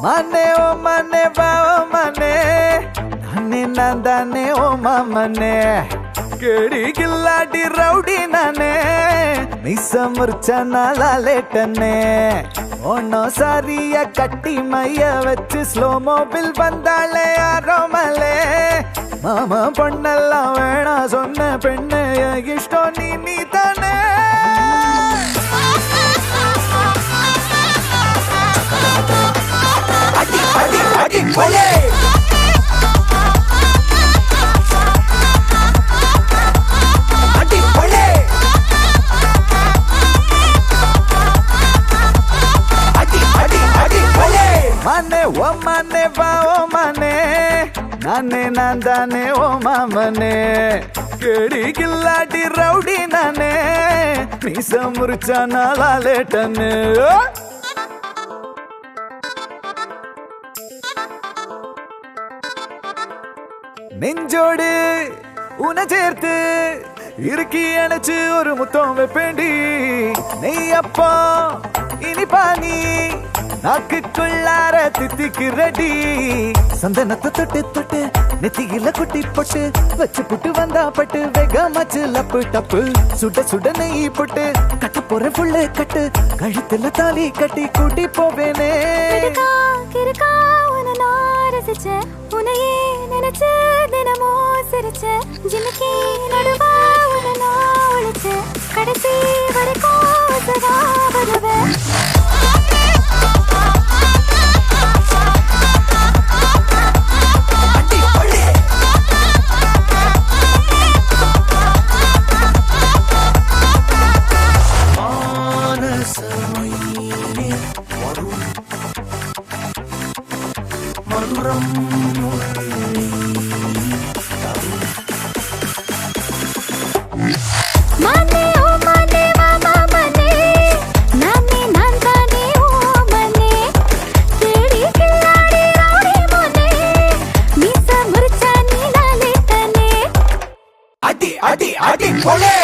माने ओ माने बाओ माने नाने नादाने ओ मामने केड़ी गिल्लाडी रौडी नाने मिस मुर्चना लालेटने ओनो सारिया कट्टी मैया वच्चु स्लो मोबिल बंदाले यारो मले मामा पण्णल्ला वेणा सोन्न पेण्णे इष्टो नी ताने अडी अडी अडी बोले माने वो माने बाओ माने नाने नादाने ओ मामने केड़ी गिल्लाडी रौडी नाने मीस मुर्चना लालेटने நெஞ்சோடு உன சேர்த்து இறுக்கி அணைச்சு ஒரு முத்தம் வைப்பேண்டி நெய் அப்பா இனிப்பா நீ நாக்குக்குள்ளார தித்திக்கு ரெடி சந்தனத்தை தொட்டு தொட்டு நெத்தியில குட்டி போட்டு வச்சு புட்டு வந்தா பட்டு வேகமாச்சு லப்பு டப்பு சுட சுட நெய் போட்டு கட்டு போற புள்ள கட்டு கழுத்துல தாலி கட்டி கூட்டி போவேனே உனையே நினைச்சு தினமோ சிரிச்ச ஜிமிக்கி நடுவா உன நான் ஒழிச்சு கடைசி வரைக்கும் சதா வருவேன் माने ओ माने मामा माने नाने नादाने ओ माने केड़ी गिल्लाडी रौडी मोने मीसा मुर्चा नी लालेटने अडी अडी अडी बोले